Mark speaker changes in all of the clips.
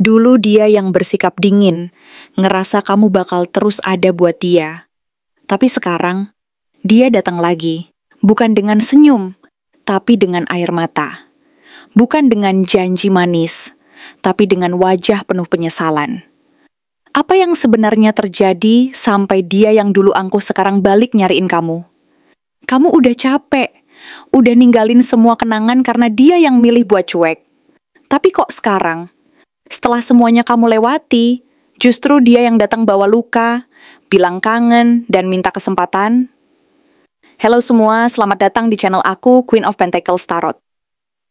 Speaker 1: Dulu dia yang bersikap dingin, ngerasa kamu bakal terus ada buat dia. Tapi sekarang, dia datang lagi, bukan dengan senyum, tapi dengan air mata. Bukan dengan janji manis, tapi dengan wajah penuh penyesalan. Apa yang sebenarnya terjadi sampai dia yang dulu angkuh sekarang balik nyariin kamu? Kamu udah capek, udah ninggalin semua kenangan karena dia yang milih buat cuek. Tapi kok sekarang, setelah semuanya kamu lewati, justru dia yang datang bawa luka, bilang kangen, dan minta kesempatan? Halo semua, selamat datang di channel aku, Queen of Pentacles Tarot.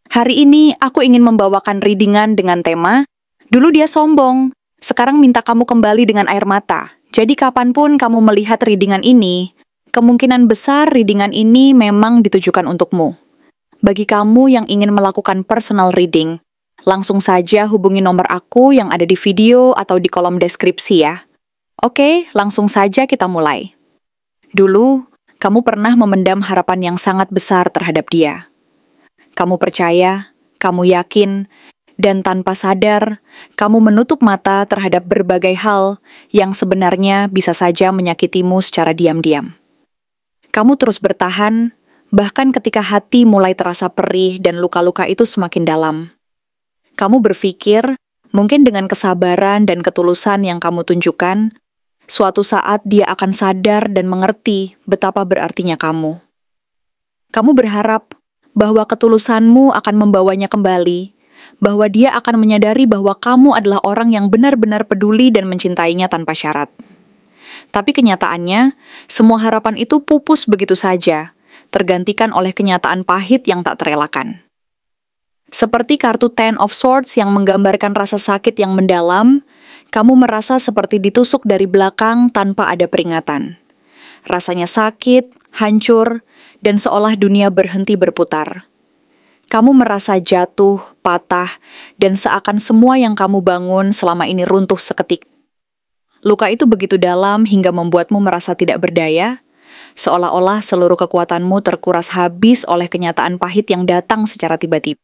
Speaker 1: Hari ini aku ingin membawakan readingan dengan tema, dulu dia sombong, sekarang minta kamu kembali dengan air mata. Jadi kapanpun kamu melihat readingan ini, kemungkinan besar readingan ini memang ditujukan untukmu. Bagi kamu yang ingin melakukan personal reading, langsung saja hubungi nomor aku yang ada di video atau di kolom deskripsi ya. Oke, langsung saja kita mulai. Dulu, kamu pernah memendam harapan yang sangat besar terhadap dia. Kamu percaya, kamu yakin, dan tanpa sadar, kamu menutup mata terhadap berbagai hal yang sebenarnya bisa saja menyakitimu secara diam-diam. Kamu terus bertahan, bahkan ketika hati mulai terasa perih dan luka-luka itu semakin dalam. Kamu berpikir, mungkin dengan kesabaran dan ketulusan yang kamu tunjukkan, suatu saat dia akan sadar dan mengerti betapa berartinya kamu. Kamu berharap bahwa ketulusanmu akan membawanya kembali, bahwa dia akan menyadari bahwa kamu adalah orang yang benar-benar peduli dan mencintainya tanpa syarat. Tapi kenyataannya, semua harapan itu pupus begitu saja, tergantikan oleh kenyataan pahit yang tak terelakkan. Seperti kartu Ten of Swords yang menggambarkan rasa sakit yang mendalam, kamu merasa seperti ditusuk dari belakang tanpa ada peringatan. Rasanya sakit, hancur, dan seolah dunia berhenti berputar. Kamu merasa jatuh, patah, dan seakan semua yang kamu bangun selama ini runtuh seketika. Luka itu begitu dalam hingga membuatmu merasa tidak berdaya, seolah-olah seluruh kekuatanmu terkuras habis oleh kenyataan pahit yang datang secara tiba-tiba.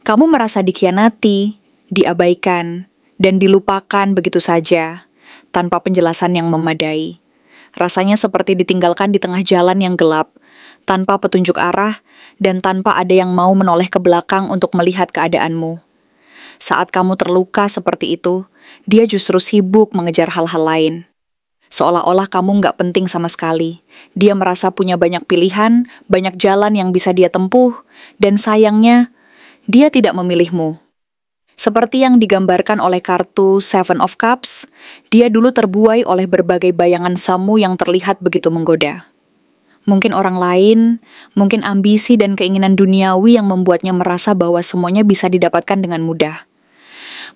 Speaker 1: Kamu merasa dikhianati, diabaikan, dan dilupakan begitu saja, tanpa penjelasan yang memadai. Rasanya seperti ditinggalkan di tengah jalan yang gelap, tanpa petunjuk arah, dan tanpa ada yang mau menoleh ke belakang untuk melihat keadaanmu. Saat kamu terluka seperti itu, dia justru sibuk mengejar hal-hal lain. Seolah-olah kamu nggak penting sama sekali. Dia merasa punya banyak pilihan, banyak jalan yang bisa dia tempuh, dan sayangnya, dia tidak memilihmu. Seperti yang digambarkan oleh kartu Seven of Cups, dia dulu terbuai oleh berbagai bayangan semu yang terlihat begitu menggoda. Mungkin orang lain, mungkin ambisi dan keinginan duniawi yang membuatnya merasa bahwa semuanya bisa didapatkan dengan mudah.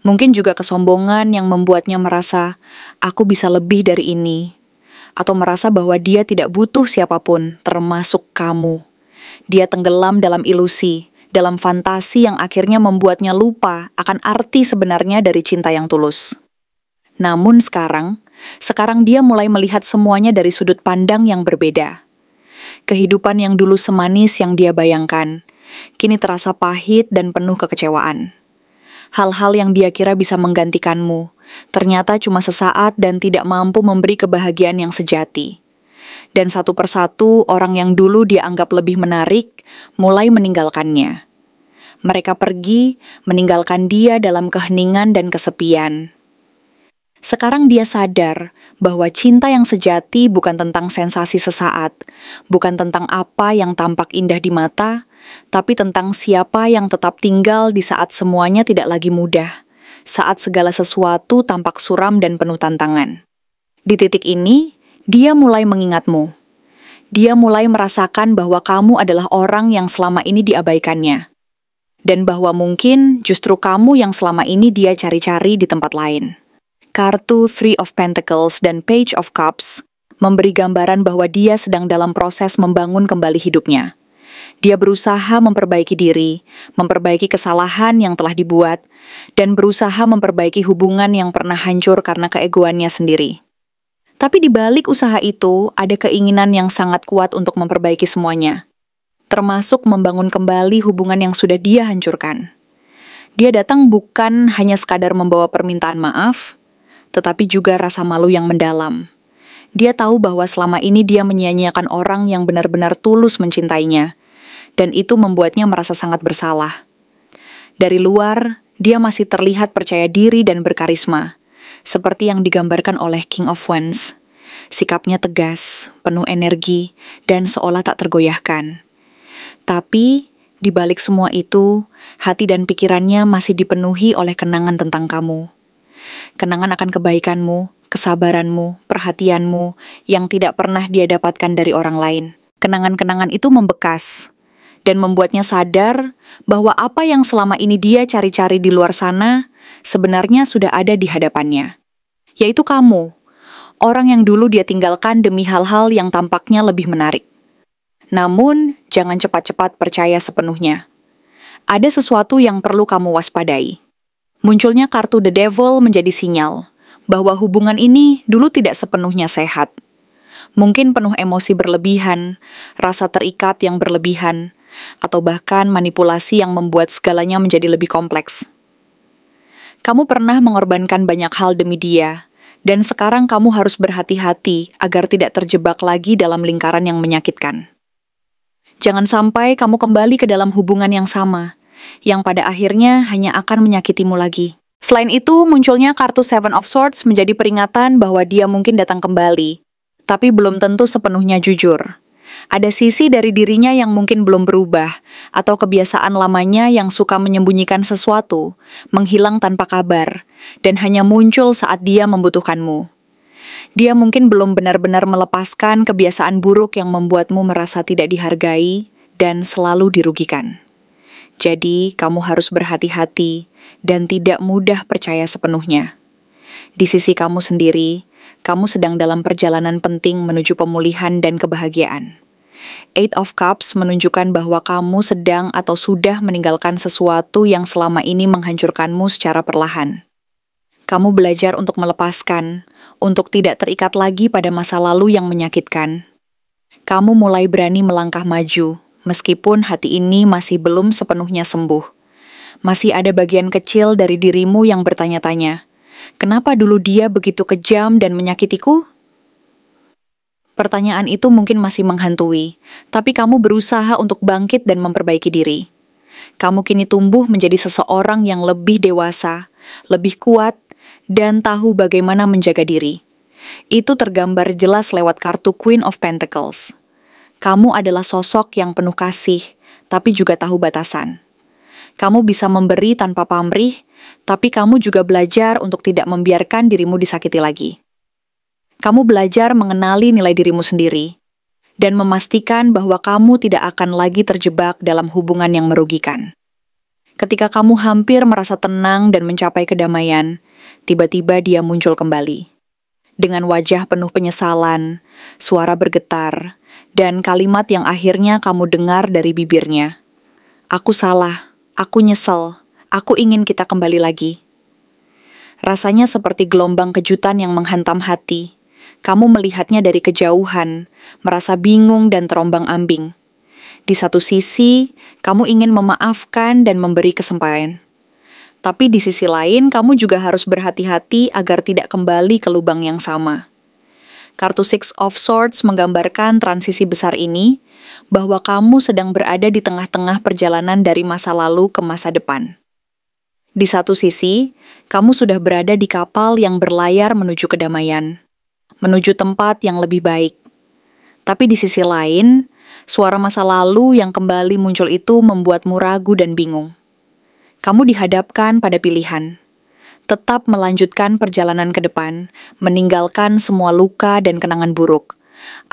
Speaker 1: Mungkin juga kesombongan yang membuatnya merasa, aku bisa lebih dari ini. Atau merasa bahwa dia tidak butuh siapapun, termasuk kamu. Dia tenggelam dalam ilusi, dalam fantasi yang akhirnya membuatnya lupa akan arti sebenarnya dari cinta yang tulus. Namun sekarang dia mulai melihat semuanya dari sudut pandang yang berbeda. Kehidupan yang dulu semanis yang dia bayangkan, kini terasa pahit dan penuh kekecewaan. Hal-hal yang dia kira bisa menggantikanmu, ternyata cuma sesaat dan tidak mampu memberi kebahagiaan yang sejati. Dan satu persatu orang yang dulu dia anggap lebih menarik, mulai meninggalkannya. Mereka pergi, meninggalkan dia dalam keheningan dan kesepian. Sekarang dia sadar bahwa cinta yang sejati bukan tentang sensasi sesaat, bukan tentang apa yang tampak indah di mata, tapi tentang siapa yang tetap tinggal di saat semuanya tidak lagi mudah, saat segala sesuatu tampak suram dan penuh tantangan. Di titik ini, dia mulai mengingatmu. Dia mulai merasakan bahwa kamu adalah orang yang selama ini diabaikannya. Dan bahwa mungkin justru kamu yang selama ini dia cari-cari di tempat lain. Kartu Three of Pentacles dan Page of Cups memberi gambaran bahwa dia sedang dalam proses membangun kembali hidupnya. Dia berusaha memperbaiki diri, memperbaiki kesalahan yang telah dibuat, dan berusaha memperbaiki hubungan yang pernah hancur karena keegoannya sendiri. Tapi di balik usaha itu, ada keinginan yang sangat kuat untuk memperbaiki semuanya. Termasuk membangun kembali hubungan yang sudah dia hancurkan. Dia datang bukan hanya sekadar membawa permintaan maaf, tetapi juga rasa malu yang mendalam. Dia tahu bahwa selama ini dia menyia-nyiakan orang yang benar-benar tulus mencintainya, dan itu membuatnya merasa sangat bersalah. Dari luar, dia masih terlihat percaya diri dan berkarisma, seperti yang digambarkan oleh King of Wands. Sikapnya tegas, penuh energi, dan seolah tak tergoyahkan. Tapi, di balik semua itu, hati dan pikirannya masih dipenuhi oleh kenangan tentang kamu. Kenangan akan kebaikanmu, kesabaranmu, perhatianmu, yang tidak pernah dia dapatkan dari orang lain. Kenangan-kenangan itu membekas, dan membuatnya sadar bahwa apa yang selama ini dia cari-cari di luar sana, sebenarnya sudah ada di hadapannya. Yaitu kamu, orang yang dulu dia tinggalkan demi hal-hal yang tampaknya lebih menarik. Namun, jangan cepat-cepat percaya sepenuhnya. Ada sesuatu yang perlu kamu waspadai. Munculnya kartu The Devil menjadi sinyal bahwa hubungan ini dulu tidak sepenuhnya sehat. Mungkin penuh emosi berlebihan, rasa terikat yang berlebihan, atau bahkan manipulasi yang membuat segalanya menjadi lebih kompleks. Kamu pernah mengorbankan banyak hal demi dia, dan sekarang kamu harus berhati-hati agar tidak terjebak lagi dalam lingkaran yang menyakitkan. Jangan sampai kamu kembali ke dalam hubungan yang sama, yang pada akhirnya hanya akan menyakitimu lagi. Selain itu, munculnya kartu Seven of Swords menjadi peringatan bahwa dia mungkin datang kembali, tapi belum tentu sepenuhnya jujur. Ada sisi dari dirinya yang mungkin belum berubah, atau kebiasaan lamanya yang suka menyembunyikan sesuatu, menghilang tanpa kabar, dan hanya muncul saat dia membutuhkanmu. Dia mungkin belum benar-benar melepaskan kebiasaan buruk yang membuatmu merasa tidak dihargai dan selalu dirugikan. Jadi, kamu harus berhati-hati dan tidak mudah percaya sepenuhnya. Di sisi kamu sendiri, kamu sedang dalam perjalanan penting menuju pemulihan dan kebahagiaan. Eight of Cups menunjukkan bahwa kamu sedang atau sudah meninggalkan sesuatu yang selama ini menghancurkanmu secara perlahan. Kamu belajar untuk melepaskan, untuk tidak terikat lagi pada masa lalu yang menyakitkan. Kamu mulai berani melangkah maju, meskipun hati ini masih belum sepenuhnya sembuh. Masih ada bagian kecil dari dirimu yang bertanya-tanya, kenapa dulu dia begitu kejam dan menyakitiku? Pertanyaan itu mungkin masih menghantui, tapi kamu berusaha untuk bangkit dan memperbaiki diri. Kamu kini tumbuh menjadi seseorang yang lebih dewasa, lebih kuat, dan tahu bagaimana menjaga diri. Itu tergambar jelas lewat kartu Queen of Pentacles. Kamu adalah sosok yang penuh kasih, tapi juga tahu batasan. Kamu bisa memberi tanpa pamrih, tapi kamu juga belajar untuk tidak membiarkan dirimu disakiti lagi. Kamu belajar mengenali nilai dirimu sendiri, dan memastikan bahwa kamu tidak akan lagi terjebak dalam hubungan yang merugikan. Ketika kamu hampir merasa tenang dan mencapai kedamaian, tiba-tiba dia muncul kembali. Dengan wajah penuh penyesalan, suara bergetar, dan kalimat yang akhirnya kamu dengar dari bibirnya. Aku salah, aku nyesel, aku ingin kita kembali lagi. Rasanya seperti gelombang kejutan yang menghantam hati. Kamu melihatnya dari kejauhan, merasa bingung dan terombang-ambing. Di satu sisi, kamu ingin memaafkan dan memberi kesempatan. Tapi di sisi lain, kamu juga harus berhati-hati agar tidak kembali ke lubang yang sama. Kartu Six of Swords menggambarkan transisi besar ini, bahwa kamu sedang berada di tengah-tengah perjalanan dari masa lalu ke masa depan. Di satu sisi, kamu sudah berada di kapal yang berlayar menuju kedamaian, menuju tempat yang lebih baik. Tapi di sisi lain, suara masa lalu yang kembali muncul itu membuatmu ragu dan bingung. Kamu dihadapkan pada pilihan. Tetap melanjutkan perjalanan ke depan, meninggalkan semua luka dan kenangan buruk,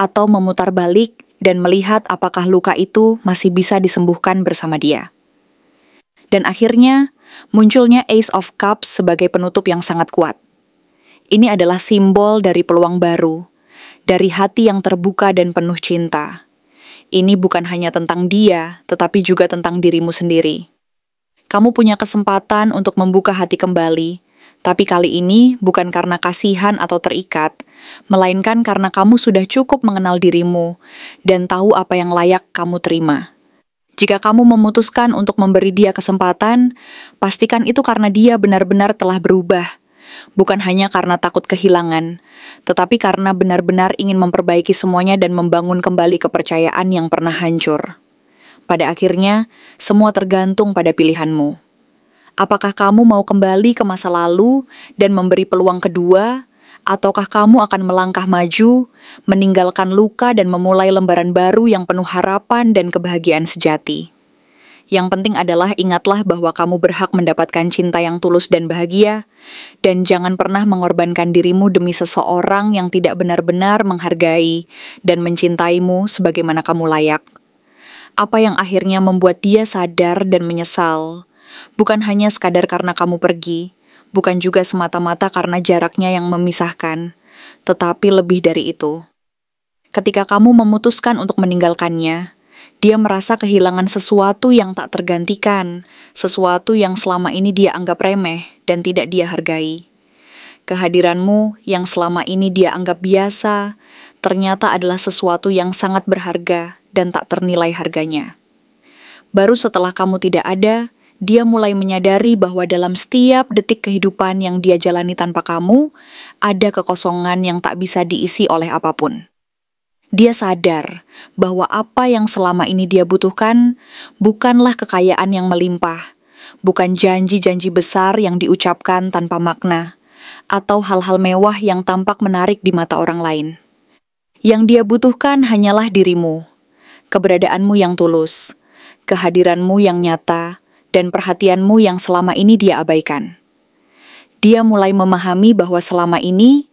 Speaker 1: atau memutar balik dan melihat apakah luka itu masih bisa disembuhkan bersama dia. Dan akhirnya, munculnya Ace of Cups sebagai penutup yang sangat kuat. Ini adalah simbol dari peluang baru, dari hati yang terbuka dan penuh cinta. Ini bukan hanya tentang dia, tetapi juga tentang dirimu sendiri. Kamu punya kesempatan untuk membuka hati kembali, tapi kali ini bukan karena kasihan atau terikat, melainkan karena kamu sudah cukup mengenal dirimu dan tahu apa yang layak kamu terima. Jika kamu memutuskan untuk memberi dia kesempatan, pastikan itu karena dia benar-benar telah berubah. Bukan hanya karena takut kehilangan, tetapi karena benar-benar ingin memperbaiki semuanya dan membangun kembali kepercayaan yang pernah hancur. Pada akhirnya, semua tergantung pada pilihanmu. Apakah kamu mau kembali ke masa lalu dan memberi peluang kedua, ataukah kamu akan melangkah maju, meninggalkan luka dan memulai lembaran baru yang penuh harapan dan kebahagiaan sejati? Yang penting adalah ingatlah bahwa kamu berhak mendapatkan cinta yang tulus dan bahagia, dan jangan pernah mengorbankan dirimu demi seseorang yang tidak benar-benar menghargai dan mencintaimu sebagaimana kamu layak. Apa yang akhirnya membuat dia sadar dan menyesal, bukan hanya sekadar karena kamu pergi, bukan juga semata-mata karena jaraknya yang memisahkan, tetapi lebih dari itu. Ketika kamu memutuskan untuk meninggalkannya, dia merasa kehilangan sesuatu yang tak tergantikan, sesuatu yang selama ini dia anggap remeh dan tidak dia hargai. Kehadiranmu yang selama ini dia anggap biasa, ternyata adalah sesuatu yang sangat berharga dan tak ternilai harganya. Baru setelah kamu tidak ada, dia mulai menyadari bahwa dalam setiap detik kehidupan yang dia jalani tanpa kamu, ada kekosongan yang tak bisa diisi oleh apapun. Dia sadar bahwa apa yang selama ini dia butuhkan bukanlah kekayaan yang melimpah, bukan janji-janji besar yang diucapkan tanpa makna, atau hal-hal mewah yang tampak menarik di mata orang lain. Yang dia butuhkan hanyalah dirimu, keberadaanmu yang tulus, kehadiranmu yang nyata, dan perhatianmu yang selama ini dia abaikan. Dia mulai memahami bahwa selama ini,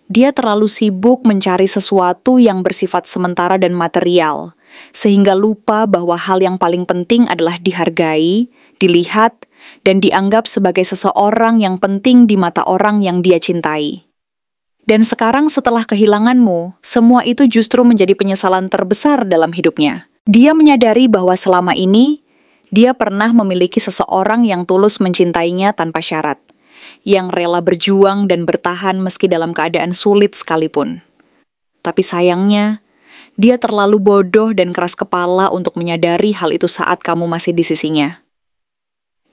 Speaker 1: dia terlalu sibuk mencari sesuatu yang bersifat sementara dan material, sehingga lupa bahwa hal yang paling penting adalah dihargai, dilihat, dan dianggap sebagai seseorang yang penting di mata orang yang dia cintai. Dan sekarang setelah kehilanganmu, semua itu justru menjadi penyesalan terbesar dalam hidupnya. Dia menyadari bahwa selama ini, dia pernah memiliki seseorang yang tulus mencintainya tanpa syarat, yang rela berjuang dan bertahan meski dalam keadaan sulit sekalipun. Tapi sayangnya, dia terlalu bodoh dan keras kepala untuk menyadari hal itu saat kamu masih di sisinya.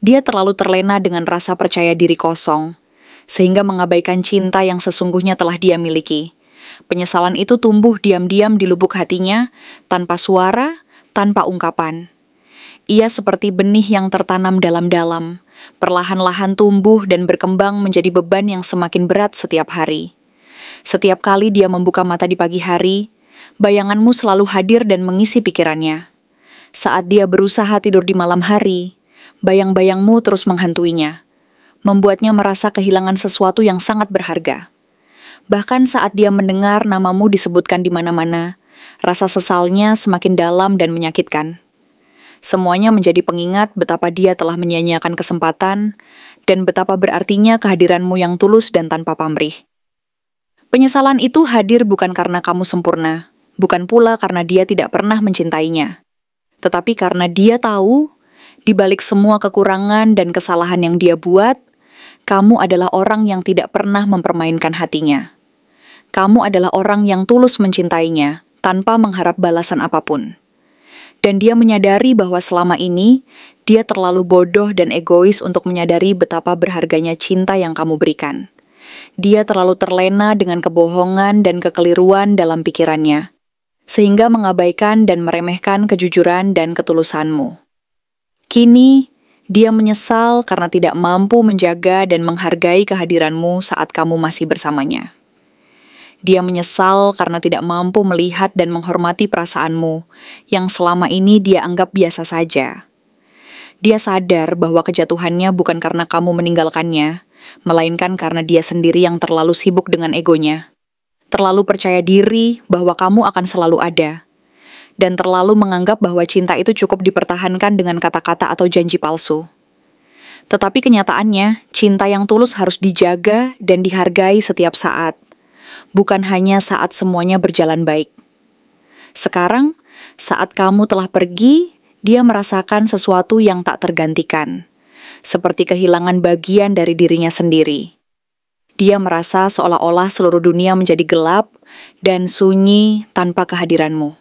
Speaker 1: Dia terlalu terlena dengan rasa percaya diri kosong, sehingga mengabaikan cinta yang sesungguhnya telah dia miliki. Penyesalan itu tumbuh diam-diam di lubuk hatinya, tanpa suara, tanpa ungkapan. Ia seperti benih yang tertanam dalam-dalam, perlahan-lahan tumbuh dan berkembang menjadi beban yang semakin berat setiap hari. Setiap kali dia membuka mata di pagi hari, bayanganmu selalu hadir dan mengisi pikirannya. Saat dia berusaha tidur di malam hari, bayang-bayangmu terus menghantuinya, membuatnya merasa kehilangan sesuatu yang sangat berharga. Bahkan saat dia mendengar namamu disebutkan di mana-mana, rasa sesalnya semakin dalam dan menyakitkan. Semuanya menjadi pengingat betapa dia telah menyia-nyiakan kesempatan dan betapa berartinya kehadiranmu yang tulus dan tanpa pamrih. Penyesalan itu hadir bukan karena kamu sempurna, bukan pula karena dia tidak pernah mencintainya, tetapi karena dia tahu, di balik semua kekurangan dan kesalahan yang dia buat, kamu adalah orang yang tidak pernah mempermainkan hatinya. Kamu adalah orang yang tulus mencintainya, tanpa mengharap balasan apapun. Dan dia menyadari bahwa selama ini, dia terlalu bodoh dan egois untuk menyadari betapa berharganya cinta yang kamu berikan. Dia terlalu terlena dengan kebohongan dan kekeliruan dalam pikirannya, sehingga mengabaikan dan meremehkan kejujuran dan ketulusanmu. Kini, dia menyesal karena tidak mampu menjaga dan menghargai kehadiranmu saat kamu masih bersamanya. Dia menyesal karena tidak mampu melihat dan menghormati perasaanmu, yang selama ini dia anggap biasa saja. Dia sadar bahwa kejatuhannya bukan karena kamu meninggalkannya, melainkan karena dia sendiri yang terlalu sibuk dengan egonya. Terlalu percaya diri bahwa kamu akan selalu ada, dan terlalu menganggap bahwa cinta itu cukup dipertahankan dengan kata-kata atau janji palsu. Tetapi kenyataannya, cinta yang tulus harus dijaga dan dihargai setiap saat, bukan hanya saat semuanya berjalan baik. Sekarang, saat kamu telah pergi, dia merasakan sesuatu yang tak tergantikan, seperti kehilangan bagian dari dirinya sendiri. Dia merasa seolah-olah seluruh dunia menjadi gelap dan sunyi tanpa kehadiranmu.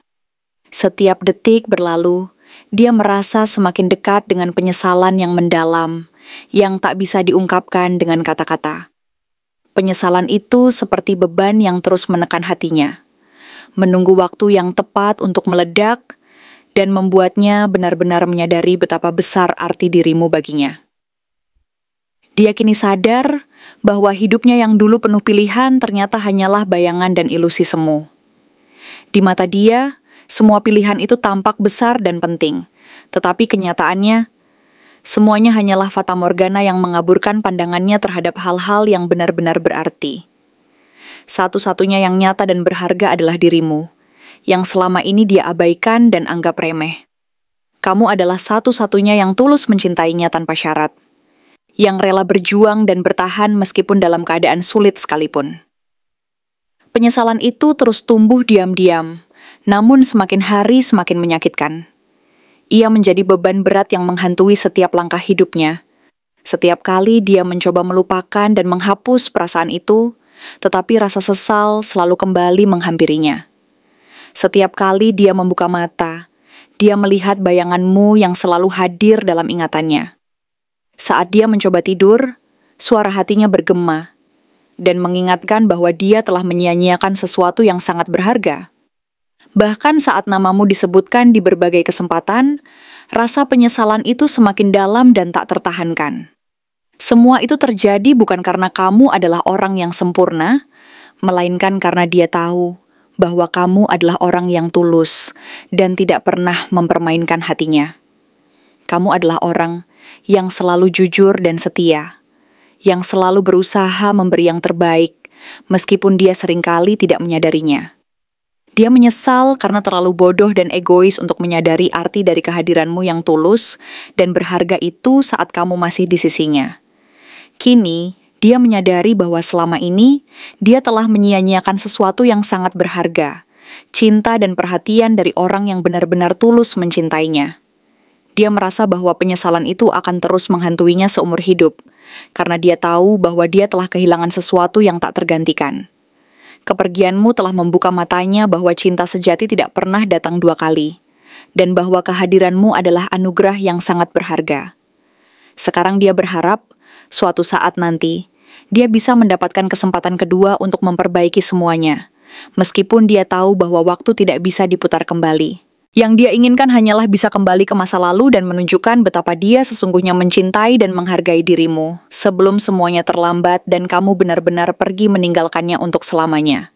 Speaker 1: Setiap detik berlalu, dia merasa semakin dekat dengan penyesalan yang mendalam, yang tak bisa diungkapkan dengan kata-kata. Penyesalan itu seperti beban yang terus menekan hatinya, menunggu waktu yang tepat untuk meledak, dan membuatnya benar-benar menyadari betapa besar arti dirimu baginya. Dia kini sadar bahwa hidupnya yang dulu penuh pilihan ternyata hanyalah bayangan dan ilusi semu. Di mata dia, semua pilihan itu tampak besar dan penting, tetapi kenyataannya, semuanya hanyalah fatamorgana yang mengaburkan pandangannya terhadap hal-hal yang benar-benar berarti. Satu-satunya yang nyata dan berharga adalah dirimu, yang selama ini dia abaikan dan anggap remeh. Kamu adalah satu-satunya yang tulus mencintainya tanpa syarat, yang rela berjuang dan bertahan meskipun dalam keadaan sulit sekalipun. Penyesalan itu terus tumbuh diam-diam, namun semakin hari semakin menyakitkan. Ia menjadi beban berat yang menghantui setiap langkah hidupnya. Setiap kali dia mencoba melupakan dan menghapus perasaan itu, tetapi rasa sesal selalu kembali menghampirinya. Setiap kali dia membuka mata, dia melihat bayanganmu yang selalu hadir dalam ingatannya. Saat dia mencoba tidur, suara hatinya bergema dan mengingatkan bahwa dia telah menyia-nyiakan sesuatu yang sangat berharga. Bahkan saat namamu disebutkan di berbagai kesempatan, rasa penyesalan itu semakin dalam dan tak tertahankan. Semua itu terjadi bukan karena kamu adalah orang yang sempurna, melainkan karena dia tahu bahwa kamu adalah orang yang tulus dan tidak pernah mempermainkan hatinya. Kamu adalah orang yang selalu jujur dan setia, yang selalu berusaha memberi yang terbaik, meskipun dia seringkali tidak menyadarinya. Dia menyesal karena terlalu bodoh dan egois untuk menyadari arti dari kehadiranmu yang tulus dan berharga itu saat kamu masih di sisinya. Kini, dia menyadari bahwa selama ini, dia telah menyia-nyiakan sesuatu yang sangat berharga, cinta dan perhatian dari orang yang benar-benar tulus mencintainya. Dia merasa bahwa penyesalan itu akan terus menghantuinya seumur hidup, karena dia tahu bahwa dia telah kehilangan sesuatu yang tak tergantikan. Kepergianmu telah membuka matanya bahwa cinta sejati tidak pernah datang dua kali, dan bahwa kehadiranmu adalah anugerah yang sangat berharga. Sekarang dia berharap, suatu saat nanti, dia bisa mendapatkan kesempatan kedua untuk memperbaiki semuanya, meskipun dia tahu bahwa waktu tidak bisa diputar kembali. Yang dia inginkan hanyalah bisa kembali ke masa lalu dan menunjukkan betapa dia sesungguhnya mencintai dan menghargai dirimu, sebelum semuanya terlambat dan kamu benar-benar pergi meninggalkannya untuk selamanya.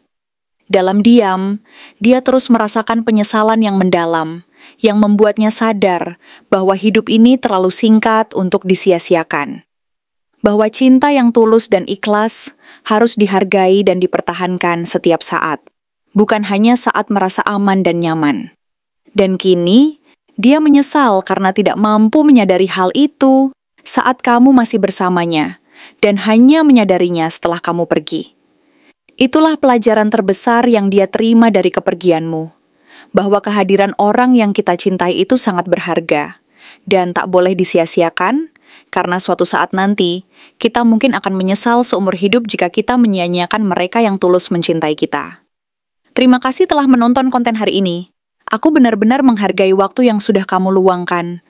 Speaker 1: Dalam diam, dia terus merasakan penyesalan yang mendalam, yang membuatnya sadar bahwa hidup ini terlalu singkat untuk disia-siakan. Bahwa cinta yang tulus dan ikhlas harus dihargai dan dipertahankan setiap saat, bukan hanya saat merasa aman dan nyaman. Dan kini, dia menyesal karena tidak mampu menyadari hal itu saat kamu masih bersamanya, dan hanya menyadarinya setelah kamu pergi. Itulah pelajaran terbesar yang dia terima dari kepergianmu, bahwa kehadiran orang yang kita cintai itu sangat berharga, dan tak boleh disia-siakan, karena suatu saat nanti, kita mungkin akan menyesal seumur hidup jika kita menyia-nyiakan mereka yang tulus mencintai kita. Terima kasih telah menonton konten hari ini. Aku benar-benar menghargai waktu yang sudah kamu luangkan,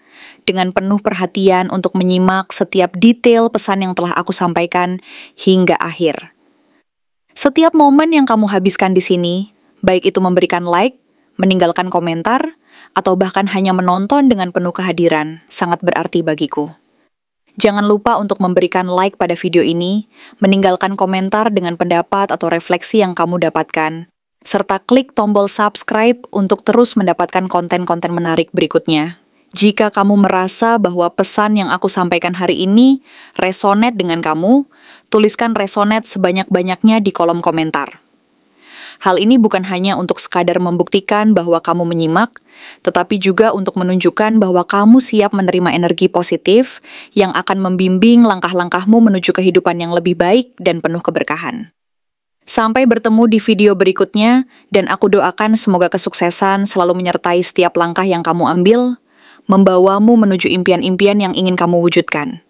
Speaker 1: dengan penuh perhatian untuk menyimak setiap detail pesan yang telah aku sampaikan hingga akhir. Setiap momen yang kamu habiskan di sini, baik itu memberikan like, meninggalkan komentar, atau bahkan hanya menonton dengan penuh kehadiran, sangat berarti bagiku. Jangan lupa untuk memberikan like pada video ini, meninggalkan komentar dengan pendapat atau refleksi yang kamu dapatkan, serta klik tombol subscribe untuk terus mendapatkan konten-konten menarik berikutnya. Jika kamu merasa bahwa pesan yang aku sampaikan hari ini resonate dengan kamu, tuliskan resonate sebanyak-banyaknya di kolom komentar. Hal ini bukan hanya untuk sekadar membuktikan bahwa kamu menyimak, tetapi juga untuk menunjukkan bahwa kamu siap menerima energi positif yang akan membimbing langkah-langkahmu menuju kehidupan yang lebih baik dan penuh keberkahan. Sampai bertemu di video berikutnya, dan aku doakan semoga kesuksesan selalu menyertai setiap langkah yang kamu ambil, membawamu menuju impian-impian yang ingin kamu wujudkan.